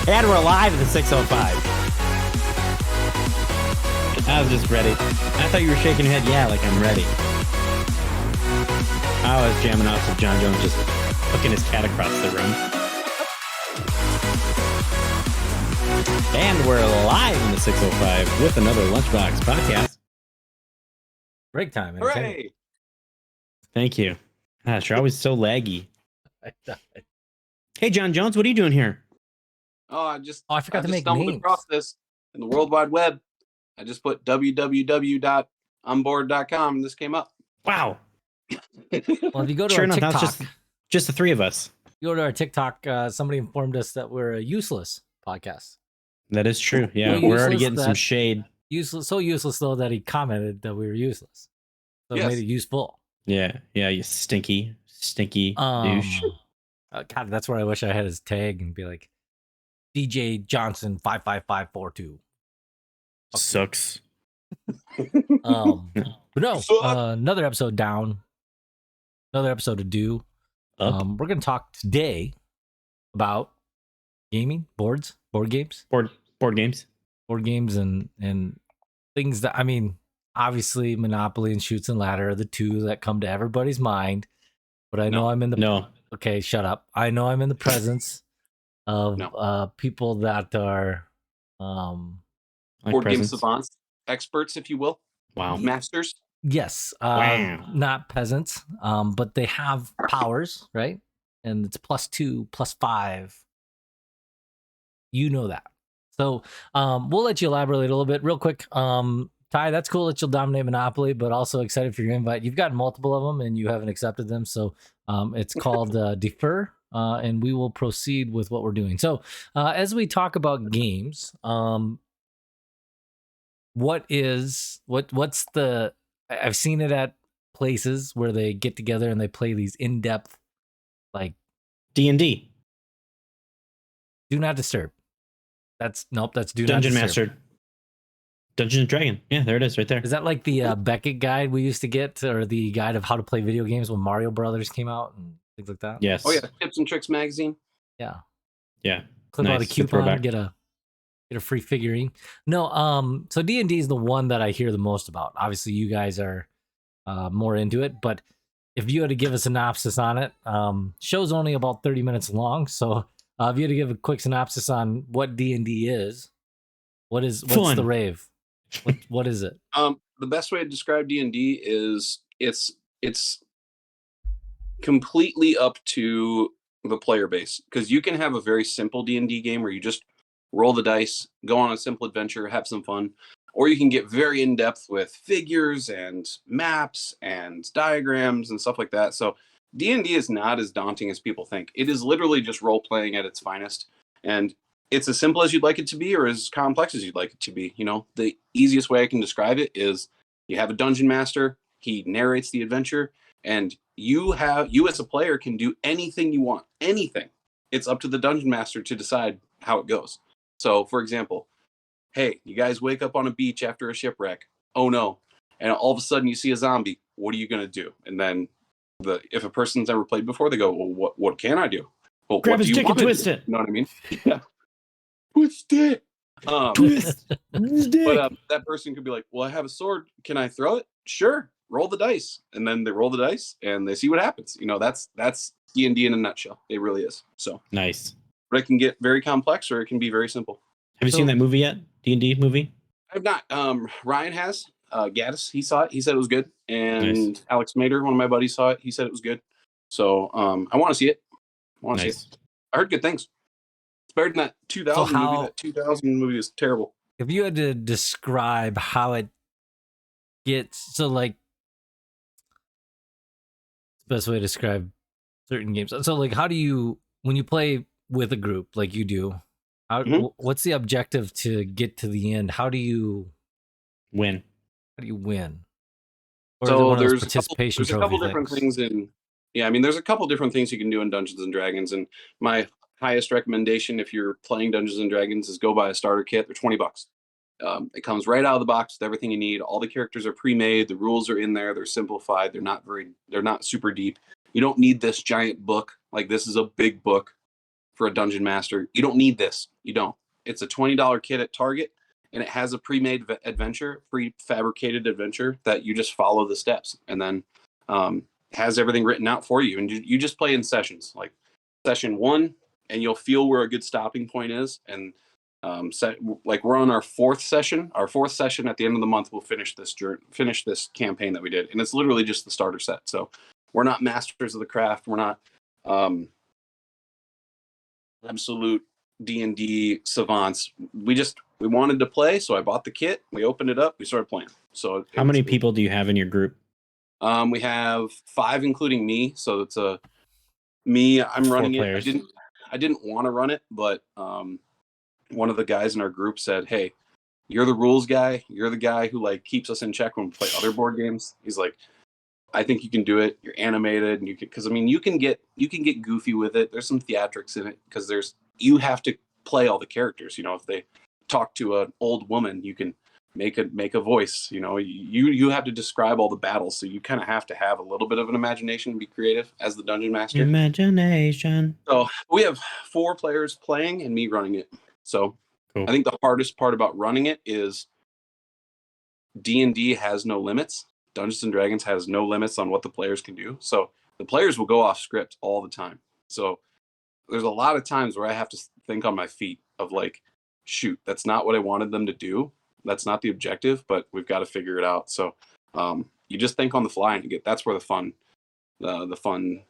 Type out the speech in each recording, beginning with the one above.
And we're live at the 605. I was just ready. I thought you were shaking your head. Yeah, like I'm ready. I was jamming out to John Jones just hooking his cat across the room. And we're live in the 605 with another Lunchbox podcast. Break time. Hooray! Thank you. Gosh, you're always so laggy. Hey, John Jones, what are you doing here? Oh, I forgot to make stumbled names. across this in the World Wide Web. I just put www.onboard.com and this came up. Wow. Well, if you go to Sure our enough, TikTok, that's just the three of us. you go to our TikTok, somebody informed us that we're a useless podcast. That is true. Yeah, So we're already useless getting some that- shade. So useless though that he commented that we were useless. So it Yes. made it useful. Yeah, you stinky douche. God, that's where I wish I had his tag and be like, DJ Johnson 55542. Sucks. But no, another episode down, another episode to do. Up. We're gonna talk today about gaming, board games, Board games. and things that, I mean, obviously Monopoly and Shoots and Ladder are the two that come to everybody's mind. But I know I'm in the No. Okay, shut up. I know I'm in the presence of people that are Like Board game presents. savants, experts, if you will, Wow. masters. yes, Wow. not peasants, but they have powers, right? And it's +2, +5. You know that. So we'll let you elaborate a little bit real quick. Ty, that's cool that you'll dominate Monopoly, but also excited for your invite. You've gotten multiple of them and you haven't accepted them. So it's called Defer, and we will proceed with what we're doing. So as we talk about games, what's the, I've seen it at places where they get together and they play these in-depth, like D&D. Do Not Disturb. That's Do Not Dungeon Disturb. Master. Dungeon and Dragon. Yeah, there it is right there. Is that like the Beckett guide we used to get, or the guide of how to play video games when Mario Brothers came out and things like that? Yes. Oh yeah, Tips and Tricks magazine. Yeah. Yeah. Clip out a Nice. Good coupon, throwback. get a free figurine. No, so D&D is the one that I hear the most about. Obviously, you guys are more into it, but if you had to give a synopsis on it, show's only about 30 minutes long, so if you had to give a quick synopsis on what D&D is, what's Fun. the rave? What is it? The best way to describe D&D is it's completely up to the player base, because you can have a very simple D&D game where you just roll the dice, go on a simple adventure, have some fun, or you can get very in depth with figures and maps and diagrams and stuff like that. So D&D is not as daunting as people think. It is literally just role playing at its finest, and it's as simple as you'd like it to be or as complex as you'd like it to be. You know, the easiest way I can describe it is you have a dungeon master, he narrates the adventure, and you as a player can do anything you want. Anything. It's up to the dungeon master to decide how it goes. So, for example, hey, you guys wake up on a beach after a shipwreck. Oh no. And all of a sudden you see a zombie. What are you going to do? And then if a person's never played before, they go, well, what can I do? Well, Grab what his do you dick and want to twist do? it. You know what I mean? Yeah. Twist it. Twist his dick. But that person could be like, well, I have a sword. Can I throw it? Sure. Roll the dice. And then they roll the dice and they see what happens. You know, that's D&D in a nutshell. It really is. So Nice. but it can get very complex or it can be very simple. Have you seen that movie yet? D&D movie? I've not. Ryan has. Gaddis, he saw it. He said it was good. And Nice. Alex Mader, one of my buddies, saw it. He said it was good. So I want to see it. Nice. See it. I heard good things. It's better than that 2000 movie. That 2000 movie is terrible. If you had to describe how it gets, so like, best way to describe certain games. So like, how do you, when you play with a group like you do, what's the objective to get to the end? How do you Win? Or is it one So of those there's participation a couple different things? things in. Yeah, I mean, there's a couple different things you can do in Dungeons and Dragons, and my highest recommendation if you're playing Dungeons and Dragons is go buy a starter kit. They're $20. It comes right out of the box with everything you need. All the characters are pre-made. The rules are in there. They're simplified. They're not super deep. You don't need this giant book. Like, this is a big book. for a dungeon master. You don't need this. You don't. It's a $20 kit at Target, and it has a pre-made adventure, prefabricated adventure that you just follow the steps, and then has everything written out for you, and you just play in sessions, like session 1, and you'll feel where a good stopping point is. And like we're on our fourth session. Our fourth session at the end of the month, we'll finish this campaign that we did, and it's literally just the starter set. So we're not masters of the craft. We're not absolute D&D savants. We wanted to play, so I bought the kit. We opened it up. We started playing. So how many people do you have in your group? We have 5, including me. So it's me. I'm running it. I didn't want to run it, but one of the guys in our group said, "Hey, you're the rules guy. You're the guy who like keeps us in check when we play other board games." He's like, "I think you can do it. You're animated, and you can, because I mean, you can get goofy with it. There's some theatrics in it because you have to play all the characters. You know, if they talk to an old woman, you can make a voice. You know, you have to describe all the battles, so you kind of have to have a little bit of an imagination and be creative as the dungeon master. Imagination. So we have 4 players playing and me running it. So cool. I think the hardest part about running it is D&D has no limits. Dungeons and Dragons has no limits on what the players can do. So the players will go off script all the time. So there's a lot of times where I have to think on my feet of like, shoot, that's not what I wanted them to do. That's not the objective, but we've got to figure it out. So you just think on the fly, and that's where the fun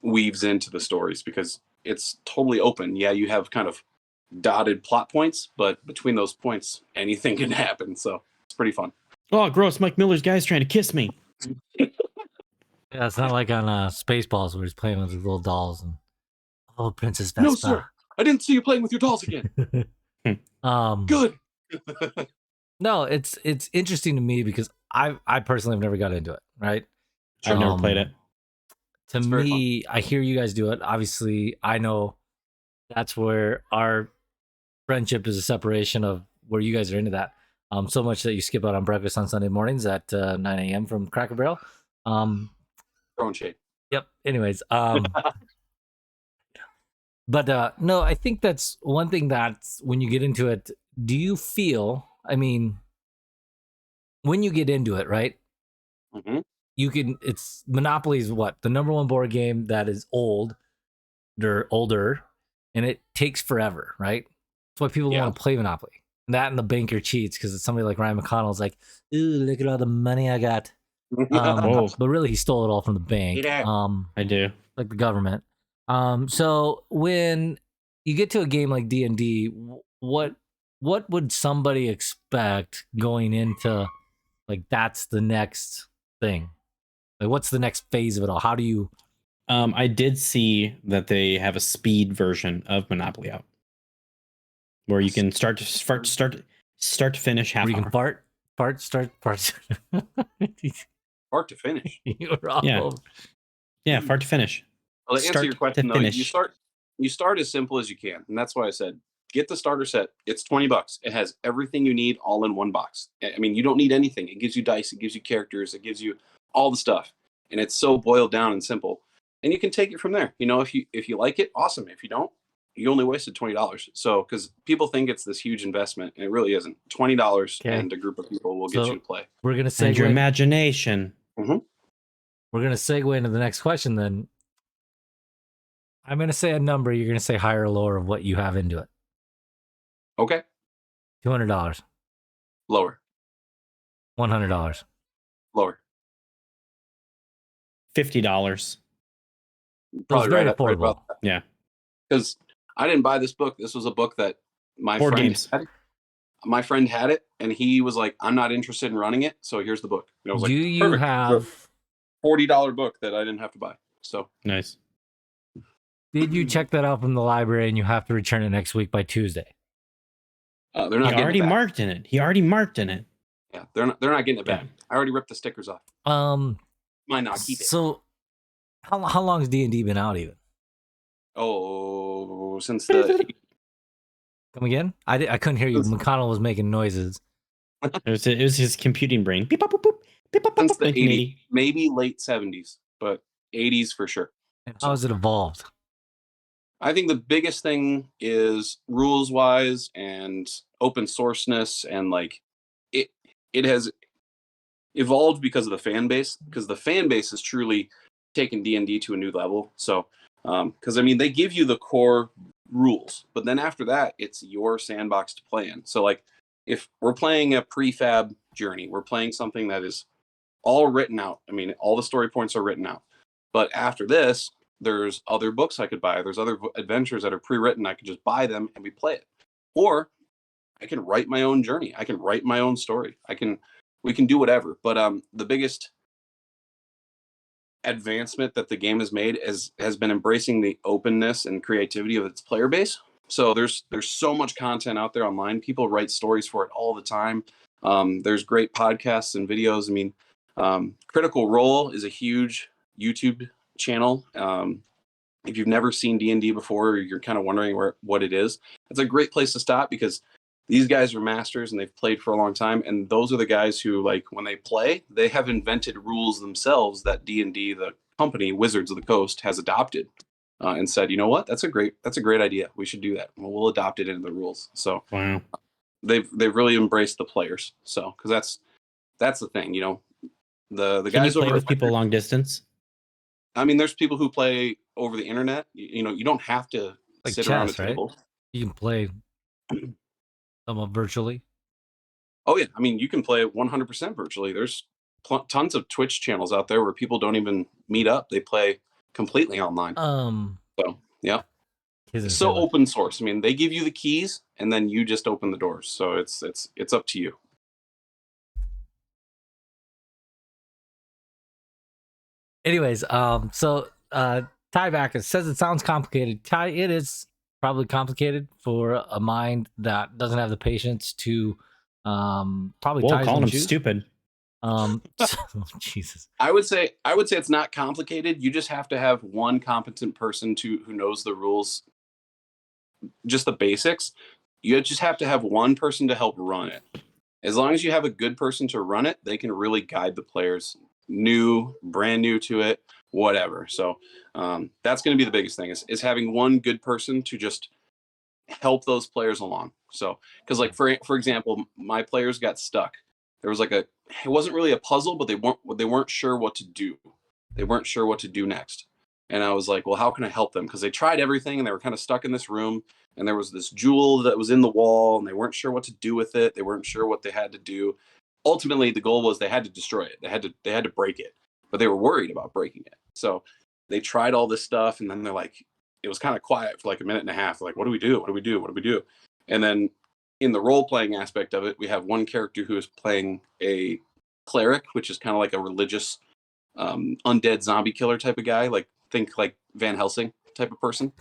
weaves into the stories, because it's totally open. Yeah, you have kind of dotted plot points, but between those points, anything can happen. So it's pretty fun. Oh, gross! Mike Miller's guy's trying to kiss me. Yeah, it's not like on Spaceballs where he's playing with his little dolls and Princess Vespa. No, sir, I didn't see you playing with your dolls again. Good. No, it's interesting to me because I personally have never got into it. Right? I've never played it. To me, I hear you guys do it. Obviously, I know that's where our friendship is a separation of where you guys are into that. So much that you skip out on breakfast on Sunday mornings at 9 a.m. from Cracker Barrel. Throwing shade. Yep. Anyways, but no, I think that's one thing that when you get into it, do you feel? I mean, when you get into it, right? Mm-hmm. You can. It's Monopoly is what the #1 board game that is older, and it takes forever, right? That's why people want to play Monopoly. That and the banker cheats because it's somebody like Ryan McConnell's like, ooh, look at all the money I got. But really, he stole it all from the bank. I do. Like the government. So when you get to a game like D&D, what would somebody expect going into like that's the next thing? Like what's the next phase of it all? How do you? I did see that they have a speed version of Monopoly out, where you can start to finish half. Where you can fart, start. Fart to finish. Yeah, fart to finish. Well, to answer your question though, you start as simple as you can, and that's why I said get the starter set. It's $20. It has everything you need all in one box. I mean, you don't need anything. It gives you dice, it gives you characters, it gives you all the stuff, and it's so boiled down and simple. And you can take it from there. You know, if you like it, awesome. If you don't, you only wasted $20. So, because people think it's this huge investment, and it really isn't. $20 and a group of people will get you to play. We're gonna say your imagination. Mm-hmm. We're gonna segue into the next question. Then I'm gonna say a number. You're gonna say higher or lower of what you have into it. Okay. $200. Lower. $100. Lower. $50. Probably very affordable. Yeah. Because I didn't buy this book. This was a book that my Board friend games. had. My friend had it, and he was like, "I'm not interested in running it, so here's the book." And I was like, "Do you have $40 book that I didn't have to buy?" So nice. Did you check that out from the library, and you have to return it next week by Tuesday? They're not. He already marked in it. Yeah, they're not getting it back. Yeah. I already ripped the stickers off. Might not keep it. So, how long has D&D been out even? Oh, since the. Come again? I couldn't hear you. McConnell was making noises. It was his computing brain. Beep, boop, boop, boop. Beep, boop, boop, since the 80s, maybe late 70s, but 80s for sure. And how has it evolved? I think the biggest thing is rules wise and open sourceness, and like it has evolved because of the fan base, because the fan base has truly taken D&D to a new level. So because I mean, they give you the core rules, but then after that it's your sandbox to play in. So like if we're playing a prefab journey, we're playing something that is all written out. I mean, all the story points are written out, but after this there's other books I could buy, there's other adventures that are pre-written, I could just buy them and we play it. Or I can write my own journey, I can write my own story, we can do whatever. But the biggest advancement that the game has made has been embracing the openness and creativity of its player base. So there's so much content out there online. People write stories for it all the time. There's great podcasts and videos. I mean, Critical Role is a huge YouTube channel. If you've never seen D&D before, or you're kind of wondering what it is, it's a great place to stop, because these guys are masters and they've played for a long time. And those are the guys who, like, when they play, they have invented rules themselves that D&D, the company, Wizards of the Coast, has adopted and said, you know what, that's a great idea. We should do that. We'll adopt it into the rules. So Wow. They've really embraced the players. So, because that's the thing, you know, the Can guys you play over with people long distance? I mean, there's people who play over the internet. You know, you don't have to Like sit around a chess, right? table. You can play some virtually. Oh yeah, I mean, you can play 100% virtually. There's tons of Twitch channels out there where people don't even meet up; they play completely online. So yeah, it's so open source. I mean, they give you the keys, and then you just open the doors. So it's up to you. Anyways, so Ty back, it says it sounds complicated. Ty, it is probably complicated for a mind that doesn't have the patience to probably Well, Ty's calling own them shoes. stupid. So, Jesus. I would say it's not complicated. You just have to have one competent person who knows the rules, just the basics. You just have to have one person to help run it. As long as you have a good person to run it, they can really guide the players, brand new to it, whatever. So that's going to be the biggest thing is having one good person to just help those players along. So, because like for example, my players got stuck. There was it wasn't really a puzzle, but they weren't sure what to do. They weren't sure what to do next. And I was like, well, how can I help them? Because they tried everything and they were kind of stuck in this room. And there was this jewel that was in the wall and they weren't sure what to do with it. They weren't sure what they had to do. Ultimately, the goal was they had to destroy it. They had to break it, but they were worried about breaking it. So they tried all this stuff, and then they're like, it was kind of quiet for like a minute and a half. Like, what do we do? What do we do? What do we do? And then in the role-playing aspect of it, we have one character who is playing a cleric, which is kind of like a religious undead zombie killer type of guy. Like, think like Van Helsing type of person.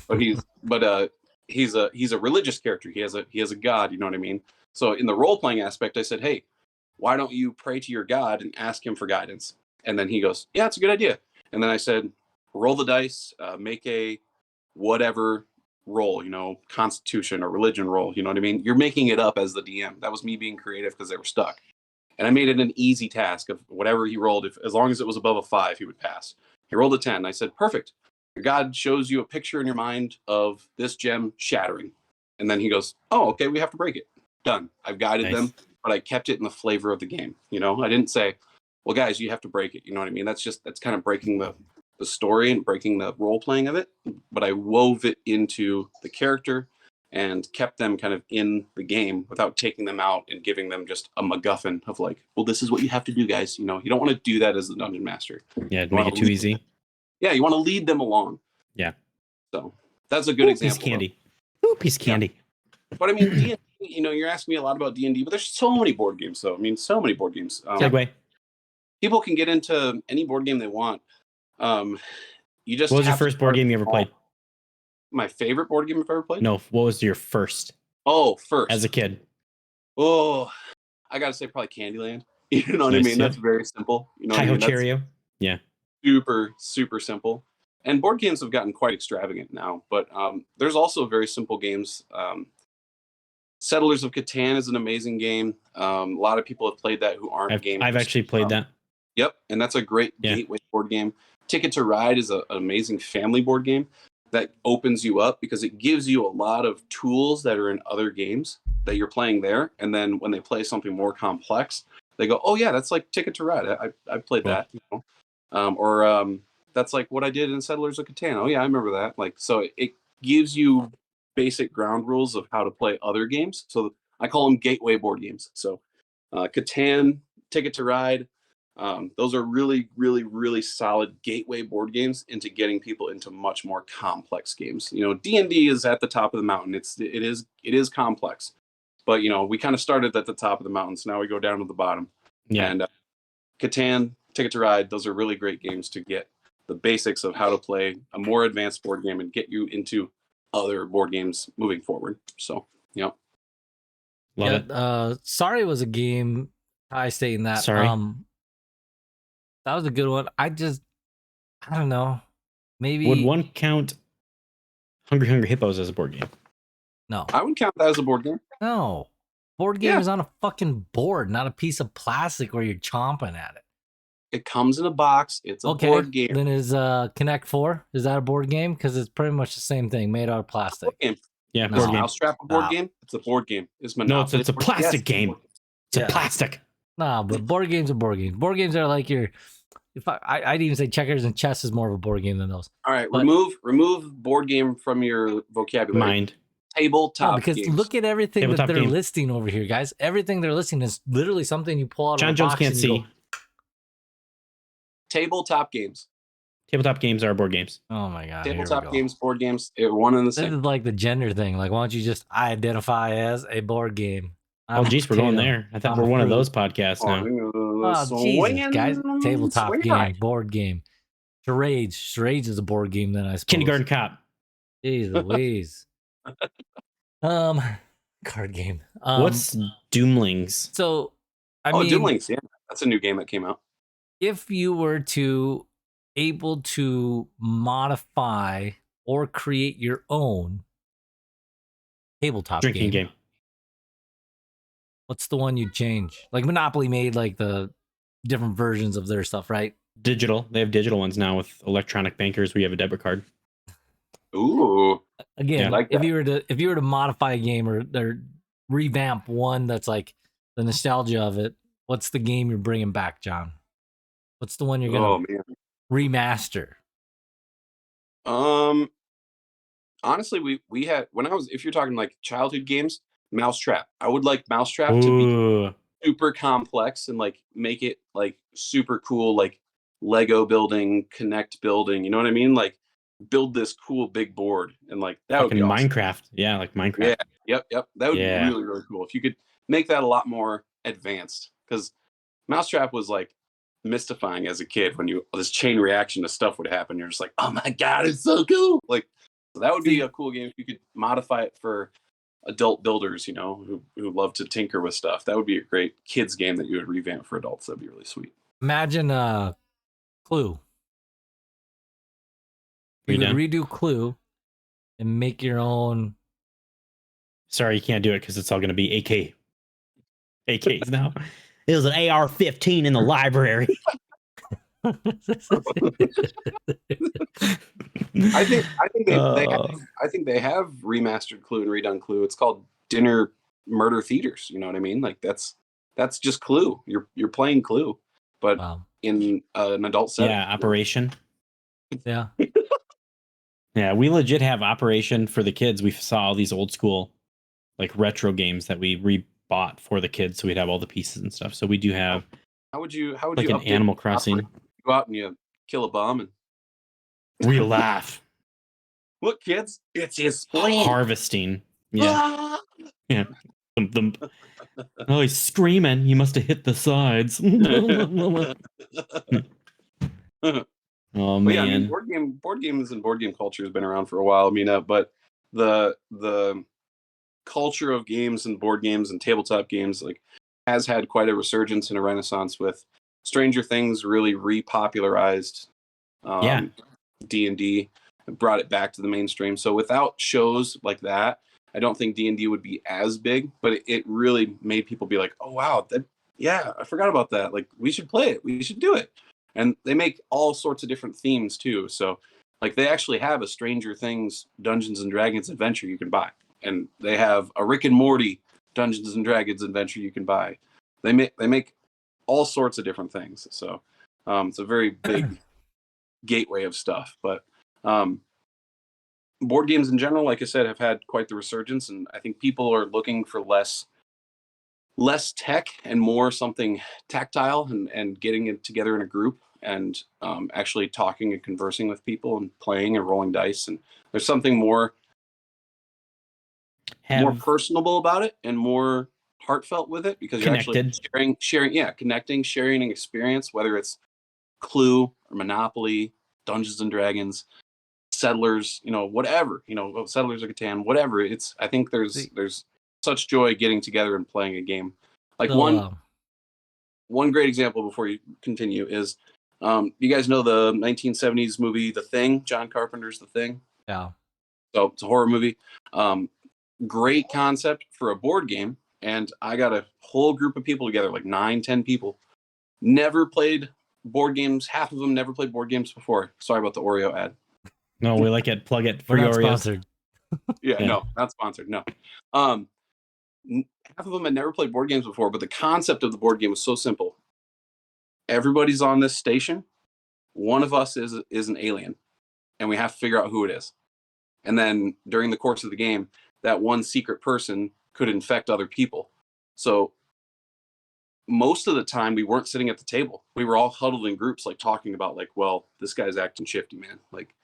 But he's a religious character. He has a god, you know what I mean? So in the role-playing aspect, I said, hey, why don't you pray to your god and ask him for guidance? And then he goes, yeah, it's a good idea. And then I said, roll the dice, make a whatever roll, you know, constitution or religion roll, you know what I mean? You're making it up as the DM. That was me being creative because they were stuck. And I made it an easy task of whatever he rolled. As long as it was above a 5, he would pass. He rolled a 10. I said, perfect. Your god shows you a picture in your mind of this gem shattering. And then he goes, oh, okay, we have to break it. Done. I've guided them, but I kept it in the flavor of the game. You know, I didn't say, well, guys, you have to break it. You know what I mean? That's kind of breaking the story and breaking the role playing of it. But I wove it into the character and kept them kind of in the game without taking them out and giving them just a MacGuffin of like, well, this is what you have to do, guys. You know, you don't want to do that as the dungeon master. Yeah, make it too easy. Yeah, you want to lead them along. Yeah. So that's a good example. Piece of candy. Ooh, piece of candy. Yeah. But I mean, D&D, you know, you're asking me a lot about D&D, but there's so many board games, though. I mean, so many board games. Segue. People can get into any board game they want. You just. What was your first board game you ever played? My favorite board game I've ever played? No, what was your first? Oh, first. As a kid. Oh, I gotta say probably Candyland. You know what I mean? Yeah. That's very simple. You know, Cheerio. Yeah. Super, super simple. And board games have gotten quite extravagant now, but there's also very simple games. Settlers of Catan is an amazing game. A lot of people have played that who aren't gamers. I've actually played that. Yep, and that's a great gateway board game. Ticket to Ride is an amazing family board game. that opens you up because it gives you a lot of tools that are in other games that you're playing there. And then when they play something more complex, they go, oh yeah, that's like Ticket to Ride. I played that, you know, or that's like what I did in Settlers of Catan. Oh yeah, I remember that. Like, so it gives you basic ground rules of how to play other games. So I call them gateway board games. So Catan, Ticket to Ride, those are really, really, really solid gateway board games into getting people into much more complex games. You know, D&D is at the top of the mountain. It is complex, but you know, we kind of started at the top of the mountain, so now we go down to the bottom. Yeah. And Catan, Ticket to Ride, those are really great games to get the basics of how to play a more advanced board game and get you into other board games moving forward. So, yeah. Love it. Sorry was a game. I stay in that. Sorry. That was a good one. I don't know. Maybe Would one count Hungry Hungry Hippos as a board game? no. I would count that as a board game. No. Board game Yeah. is on a fucking board, not a piece of plastic where you're chomping at it. It comes in a box. It's a board game. Then is Connect 4, is that a board game? Because it's pretty much the same thing, made out of plastic. Board game. Yeah, No. board game. Mousetrap a board No. game? It's a board game. It's No, Monopoly. it's a plastic game. It's Yeah. a plastic. Nah, but board games are board games. Board games are like your. If I'd even say checkers and chess is more of a board game than those. All right, But- remove board game from your vocabulary. Mind. Tabletop No, because games. look at everything that Tabletop they're game. listing over here, guys. Everything they're listing is literally something you pull out John of a Jones box can't and you see. go, Tabletop games. Tabletop games are board games. oh my god! here we Tabletop go. games, board games, one and the This same. is like the gender thing. Like, why don't you just identify as a board game? Oh, geez, we're going there. I thought I'm we're one of fruit. those podcasts now. Oh, Jesus, guys. Tabletop swing game, ride. board game. Charades. Charades is a board game then, I suppose. Kindergarten Cop. Jeez Louise. Card game. What's Doomlings? So, I Oh, mean, Doom Links, yeah. That's a new game that came out. if you were to able to modify or create your own tabletop Drinking game. what's the one you'd change? Like Monopoly made like the different versions of their stuff, right? Digital. They have digital ones now with electronic bankers where you have a debit card. Ooh. Again, Yeah. Like if that. you were to modify a game or revamp one that's like the nostalgia of it, what's the game you're bringing back, John? What's the one you're Oh gonna man. remaster? Honestly, we had if you're talking like childhood games, Mousetrap. I would like Mousetrap to be Ooh. super complex and like make it like super cool, like Lego building, Connect building. You know what I mean? Like build this cool big board and like that would Fucking be awesome. Minecraft. Yeah, like Minecraft. Yeah. Yep. That would Yeah. be really, really cool if you could make that a lot more advanced. Because Mousetrap was like mystifying as a kid when this chain reaction to stuff would happen. You're just like, oh my god, it's so cool. Like, so that would be a cool game if you could modify it for adult builders, you know, who love to tinker with stuff. That would be a great kids game that you would revamp for adults. That'd be really sweet. Imagine Clue. You could redo Clue and make your own. Sorry, you can't do it because it's all going to be AK. AKs now. It was an AR-15 in the library. I think they have remastered Clue and redone Clue. It's called Dinner Murder Theaters. You know what I mean? Like that's just Clue. You're playing Clue, but Wow. in an adult setting. Yeah, Operation. Yeah. Yeah, we legit have Operation for the kids. We saw all these old school, like retro games that we rebought for the kids, so we'd have all the pieces and stuff. So we do have How would you like an update Animal Crossing. Operation? You go out and you kill a bum and We laugh. look, kids, it's his spleen. Harvesting. Yeah. Ah! Yeah. Oh, he's screaming. He must have hit the sides. Oh But yeah, I mean, man. board games and board game culture has been around for a while. I mean, but the culture of games and board games and tabletop games like has had quite a resurgence and a renaissance with Stranger Things really repopularized D&D and brought it back to the mainstream. So without shows like that, I don't think D&D would be as big, but it really made people be like, oh wow, I forgot about that. Like we should play it. We should do it. And they make all sorts of different themes too. So Like they actually have a Stranger Things Dungeons and Dragons adventure you can buy, and they have a Rick and Morty Dungeons and Dragons adventure you can buy. They make all sorts of different things. So it's a very big gateway of stuff. But board games in general, like I said, have had quite the resurgence, and I think people are looking for less tech and more something tactile, and getting it together in a group, and actually talking and conversing with people and playing and rolling dice. And there's something more personable about it and more heartfelt with it, because you're actually sharing an experience, whether it's Clue or Monopoly, Dungeons and Dragons, Settlers, whatever, Settlers of Catan, whatever. I think there's such joy getting together and playing a game. Like one great example before you continue is, you guys know the 1970s movie The Thing, John Carpenter's The Thing? Yeah. So it's a horror movie. Great concept for a board game. And I got a whole group of people together, like 9-10 people, never played board games. Half of them never played board games before. Sorry about the Oreo ad. No, we like it. Plug it. Free We're not Oreos. sponsored. Yeah, no, not sponsored. No. Half of them had never played board games before, but the concept of the board game was so simple. Everybody's on this station. One of us is an alien, and we have to figure out who it is. And then during the course of the game, that one secret person could infect other people. So most of the time we weren't sitting at the table. We were all huddled in groups, like talking about, like, well, this guy's acting shifty, man. Like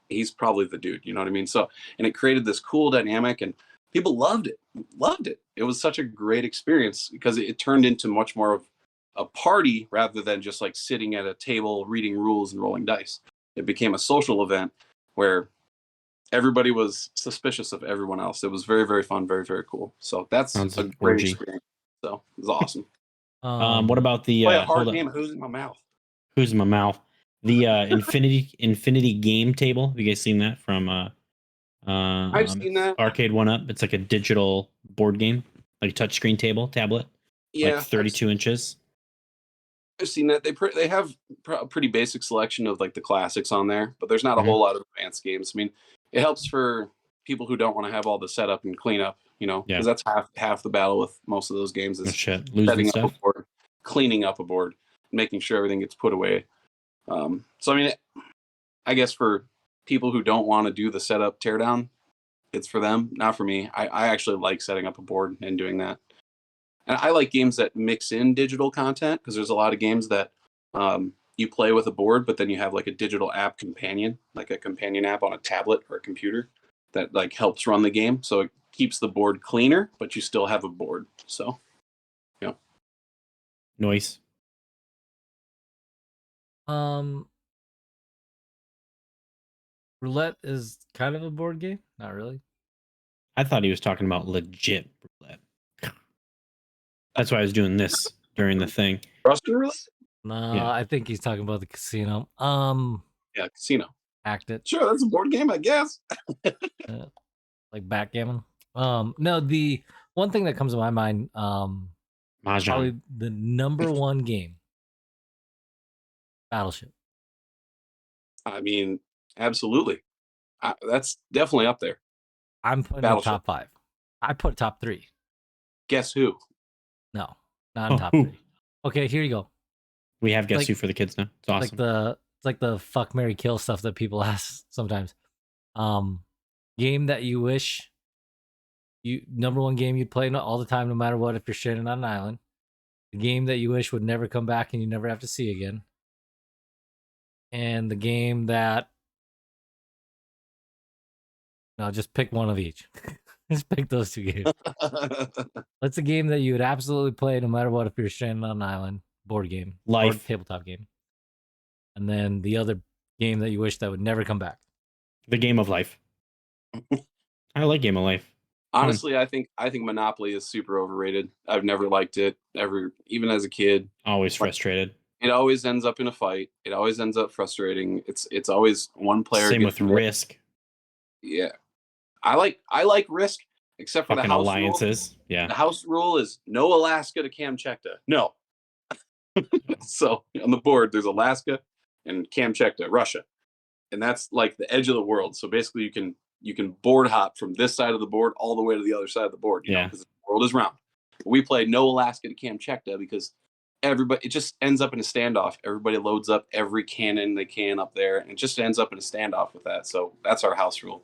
he's probably the dude, you know what I mean? So, and it created this cool dynamic, and people loved it. It was such a great experience because it turned into much more of a party rather than just like sitting at a table, reading rules and rolling dice. It became a social event where everybody was suspicious of everyone else. It was very, very fun, very, very cool. So that's Sounds a like great orgy. experience. So it was awesome. What about the Play a hard game. Who's in my mouth? Who's in my mouth? The Infinity game table. Have you guys seen that from I've seen that. Arcade 1UP? It's like a digital board game, like a touchscreen tablet. Yeah, like 32 inches. I've seen that. They have a pretty basic selection of like the classics on there, but there's not a whole lot of advanced games. I mean, it helps for people who don't want to have all the setup and cleanup, because that's half the battle with most of those games is losing stuff, up a board, cleaning up a board, making sure everything gets put away. So I mean, I guess for people who don't want to do the setup teardown, it's for them, not for me. I actually like setting up a board and doing that. And I like games that mix in digital content, because there's a lot of games that you play with a board, but then you have like a digital app companion, like a companion app on a tablet or a computer that like helps run the game. So it keeps the board cleaner, but you still have a board. So, yeah. Noise. Roulette is kind of a board game. Not really. I thought he was talking about legit roulette. That's why I was doing this during the thing. Russian roulette? No, Yeah. I think he's talking about the casino. Yeah, casino. Act it. Sure, that's a board game, I guess. Like backgammon. No, the one thing that comes to my mind, Mahjong. probably the number one game, Battleship. I mean, absolutely. That's definitely up there. I'm putting it top 5. I put top 3. Guess who? No, not in top 3. Okay, here you go. We have Guess Who for the kids now. It's awesome. It's like the fuck, marry, kill stuff that people ask sometimes. Game that you wish number one game you'd play all the time, no matter what, if you're stranded on an island. The game that you wish would never come back and you never have to see again. And the game that... No, just pick one of each. Just pick those 2 games. What's a game that you would absolutely play no matter what if you're stranded on an island? Board game. Life. Or tabletop game. And then the other game that you wish that would never come back. The Game of Life. I like Game of Life. Honestly, I think Monopoly is super overrated. I've never liked it ever, even as a kid. Always frustrated. It always ends up in a fight. It always ends up frustrating. It's always one player. Same with Risk. Yeah, I like Risk, except for fucking the house alliances. Rule. Yeah, the house rule is no Alaska to Kamchatka. No. So on the board, there's Alaska and Kamchatka, Russia. and that's like the edge of the world. So basically, you can board hop from this side of the board all the way to the other side of the board. You know, because the world is round. We play no Alaska to Kamchatka because everybody, it just ends up in a standoff. Everybody loads up every cannon they can up there, and it just ends up in a standoff with that. So that's our house rule.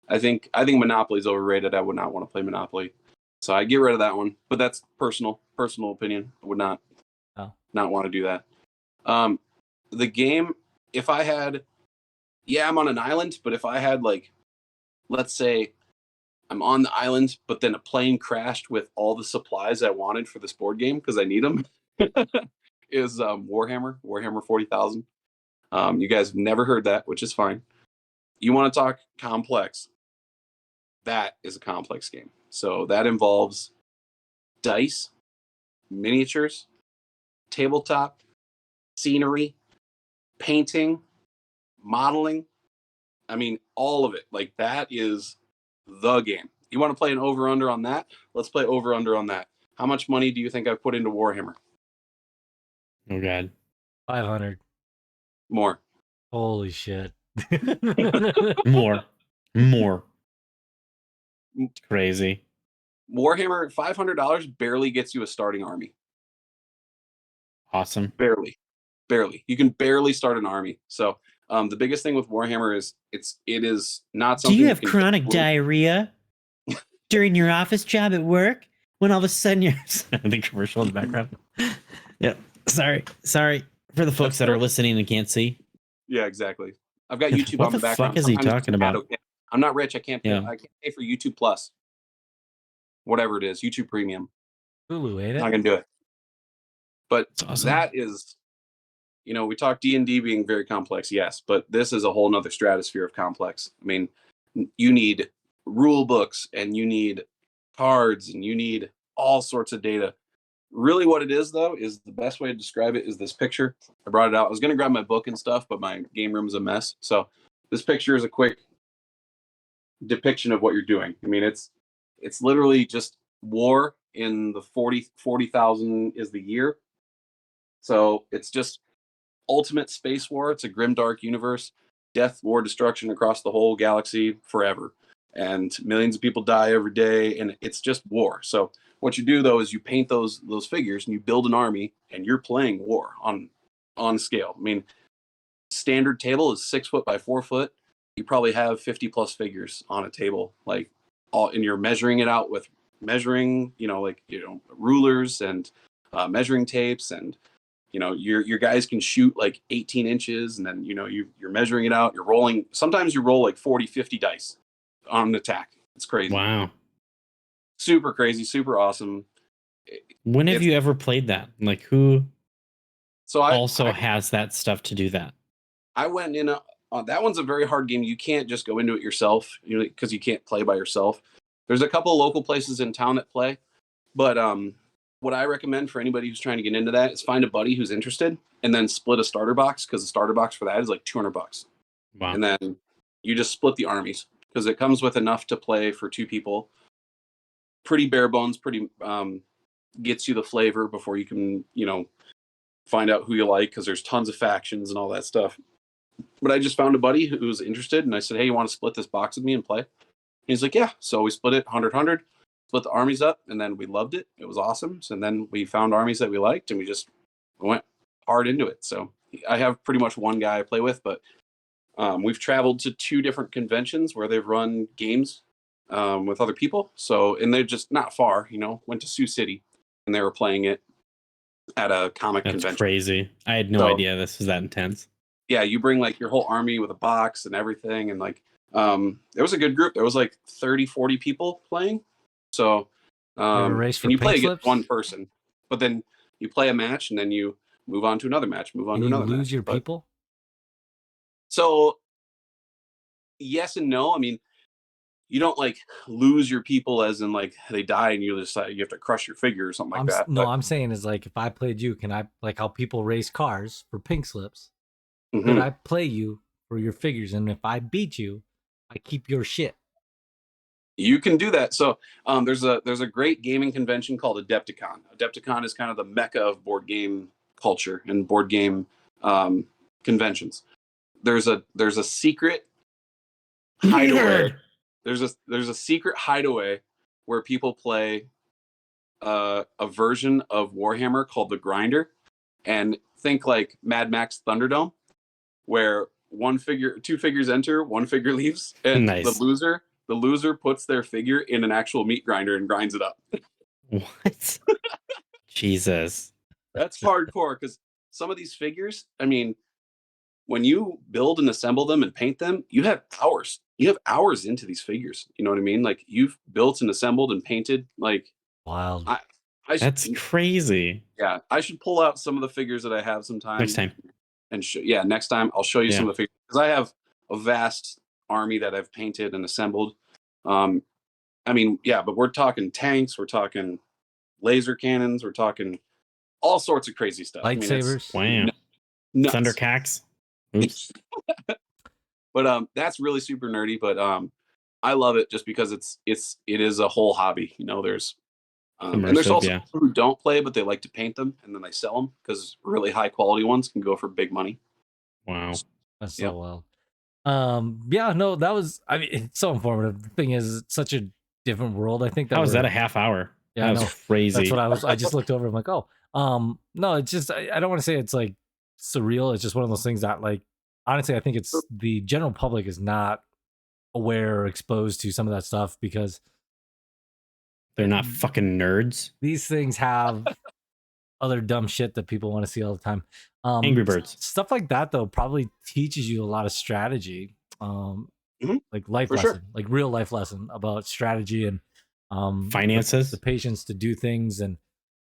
I think Monopoly is overrated. I would not want to play Monopoly, so I get rid of that one. But that's personal opinion. I would not want to do that. The game, if I had, I'm on an island, but if I had, like, let's say I'm on the island, but then a plane crashed with all the supplies I wanted for this board game because I need them, is Warhammer 40,000. You guys have never heard that, which is fine. You want to talk complex? That is a complex game. So that involves dice, miniatures, tabletop, scenery, painting, modeling. I mean, all of it. Like, that is the game. You want to play an over-under on that? Let's play over-under on that. How much money do you think I've put into Warhammer? Oh, God. 500. More. Holy shit. More. It's crazy. Warhammer, $500 barely gets you a starting army. Awesome. Barely. You can barely start an army. So the biggest thing with Warhammer is it is not something. Do you have chronic diarrhea during your office job at work when all of a sudden you're the commercial in the background? Yeah. Sorry for the folks that are listening and can't see. Yeah, exactly. I've got YouTube What on the the background. fuck is he talking about? Okay. I'm not rich. I can't pay. Yeah. I can't pay for YouTube Plus. Whatever it is, YouTube Premium. Hulu, ain't it? Not gonna do it. But awesome. That is, we talk D&D being very complex, yes, but this is a whole nother stratosphere of complex. I mean, you need rule books and you need cards and you need all sorts of data. Really what it is, though, is the best way to describe it is this picture. I brought it out. I was going to grab my book and stuff, but my game room is a mess. So this picture is a quick depiction of what you're doing. I mean, it's literally just war in the 40,000 is the year. So it's just ultimate space war. It's a grimdark universe, death, war, destruction across the whole galaxy forever. And millions of people die every day, and it's just war. So what you do, though, is you paint those figures and you build an army, and you're playing war on scale. I mean, standard table is 6 foot by 4 foot. You probably have 50 plus figures on a table, and you're measuring it out with rulers and measuring tapes, and your guys can shoot like 18 inches, and then you're measuring it out. You're rolling. Sometimes you roll like 40, 50 dice on an attack. It's crazy. Wow. Super crazy, super awesome. When have you ever played that? Like, who I has that stuff to do that? I went in that one's a very hard game. You can't just go into it yourself, because you can't play by yourself. There's a couple of local places in town that play, but what I recommend for anybody who's trying to get into that is find a buddy who's interested and then split a starter box, because the starter box for that is like $200. Wow. And then you just split the armies, because it comes with enough to play for 2 people. Pretty bare bones, gets you the flavor before you can, find out who you like, because there's tons of factions and all that stuff. But I just found a buddy who was interested, and I said, hey, you want to split this box with me and play? And he's like, yeah. So we split it 100, split the armies up, and then we loved it. It was awesome. So then we found armies that we liked, and we went hard into it. So I have pretty much one guy I play with, but we've traveled to 2 different conventions where they've run games with other people. So, and they're just not far, went to Sioux City, and they were playing it at a comic convention. That's crazy. I had no idea this was that intense. Yeah, you bring like your whole army with a box and everything, and there was a good group. There was like 30, 40 people playing. So race for and you play pink against one person, but then you play a match, and then you move on to another match, move on to another match. You lose your people? So yes and no. I mean, you don't like lose your people as in like they die and you just you have to crush your figure or something like that. No, I'm saying is like, if I played you, can I, like how people race cars for pink slips? Mm-hmm. Could I play you for your figures? And if I beat you, I keep your shit. You can do that. So there's a great gaming convention called Adepticon. Adepticon is kind of the mecca of board game culture and board game conventions. there's a secret hideaway. Nerd. There's a secret hideaway where people play a version of Warhammer called the Grinder, and think like Mad Max Thunderdome, where two figures enter, one figure leaves, and Nice. the loser puts their figure in an actual meat grinder and grinds it up. What? Jesus. That's hardcore, because some of these figures, I mean, when you build and assemble them and paint them, you have hours. You have hours into these figures. You know what I mean? Like, you've built and assembled and painted. Like, Wild. That's crazy. Yeah, I should pull out some of the figures that I have sometime. Next time. And next time I'll show you some of the figures, because I have a vast army that I've painted and assembled. I mean, yeah, but we're talking tanks, we're talking laser cannons, we're talking all sorts of crazy stuff. Lightsabers. I mean, Wow. Thundercacks. Oops. But that's really super nerdy. But I love it just because it is a whole hobby. You know, there's and there's also people who don't play, but they like to paint them and then they sell them, because really high quality ones can go for big money. Wow. That's so well. Yeah, no, that was, I mean, it's so informative. The thing is, it's such a different world. I think that was that a half hour. Yeah, that was crazy. That's what I just looked over. I'm like, oh, no, it's just, I don't want to say it's like surreal. It's just one of those things that, like, honestly, I think it's the general public is not aware or exposed to some of that stuff, because they're not fucking nerds. These things have other dumb shit that people want to see all the time. Angry Birds. Stuff like that, though, probably teaches you a lot of strategy. Like life lesson, like real life lesson about strategy and finances, the patience to do things. And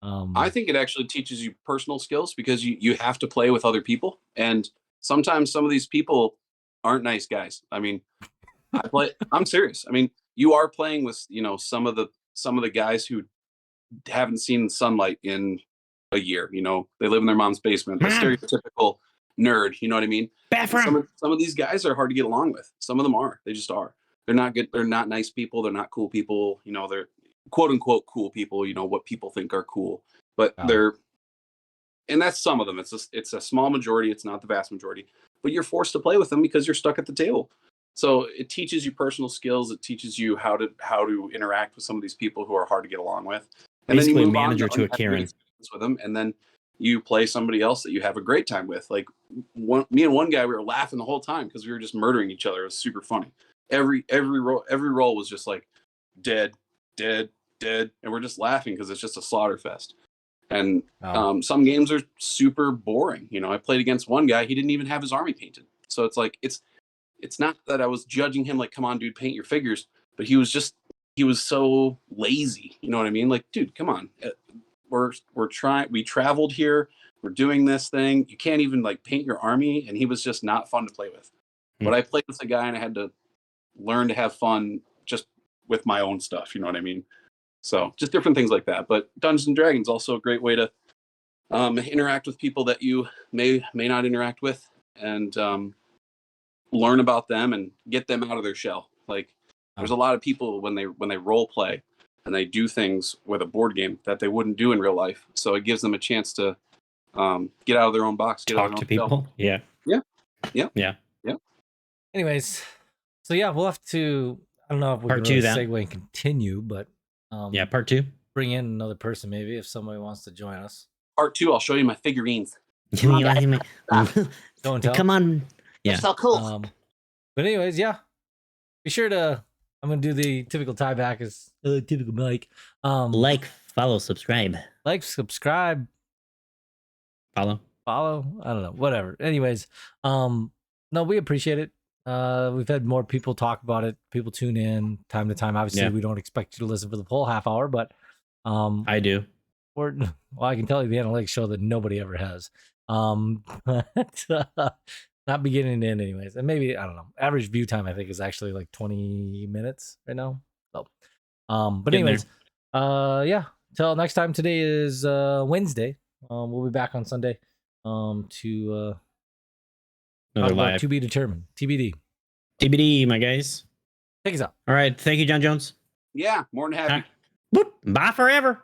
I think it actually teaches you personal skills, because you have to play with other people, and sometimes some of these people aren't nice guys. I mean, I'm serious. I mean, you are playing with, you know, some of the guys who haven't seen sunlight in a year. You know, they live in their mom's basement. The stereotypical nerd. You know what I mean? Some of these guys are hard to get along with. Some of them are. They just are. They're not good. They're not nice people. They're not cool people. You know, they're quote unquote cool people. You know, what people think are cool, but and that's some of them. It's a small majority. It's not the vast majority. But you're forced to play with them because you're stuck at the table. So it teaches you personal skills. It teaches you how to interact with some of these people who are hard to get along with. And basically, then you move a manager to a Karen with them, and then you play somebody else that you have a great time with. Like me and one guy, we were laughing the whole time because we were just murdering each other. It was super funny. Every roll was just like dead, and we're just laughing because it's just a slaughter fest. And some games are super boring. You know, I played against one guy. He didn't even have his army painted. So it's like it's not that I was judging him like, come on, dude, paint your figures. But he was so lazy. You know what I mean? Like, dude, come on. We're trying. We traveled here. We're doing this thing. You can't even like paint your army. And he was just not fun to play with. But I played with a guy and I had to learn to have fun just with my own stuff. You know what I mean? So just different things like that. But Dungeons and Dragons also a great way to interact with people that you may not interact with, and learn about them and get them out of their shell. Like there's a lot of people when they role play and they do things with a board game that they wouldn't do in real life. So it gives them a chance to get out of their own box, talk to people. Yeah. Anyways, so yeah, we'll have to. I don't know if we can really segue and continue, but part 2. Bring in another person maybe if somebody wants to join us. Part 2, I'll show you my figurines. Don't tell. Come on. Yeah. They're so cool. But anyways, yeah. Be sure to. I'm gonna do the typical tie back as typical Mike. Like, follow, subscribe. Like, subscribe, follow. I don't know, whatever. Anyways, no, we appreciate it. We've had more people talk about it. People tune in time to time. Obviously, we don't expect you to listen for the full half hour, but I do. Well, I can tell you the analytics show that nobody ever has. But not beginning to end, anyways. And maybe I don't know. Average view time I think is actually like 20 minutes right now. So, but anyways, yeah. Till next time. Today is Wednesday. We'll be back on Sunday. To another live. To be determined. TBD. TBD, my guys. Take us out. All right. Thank you, John Jones. Yeah, more than happy. Bye forever.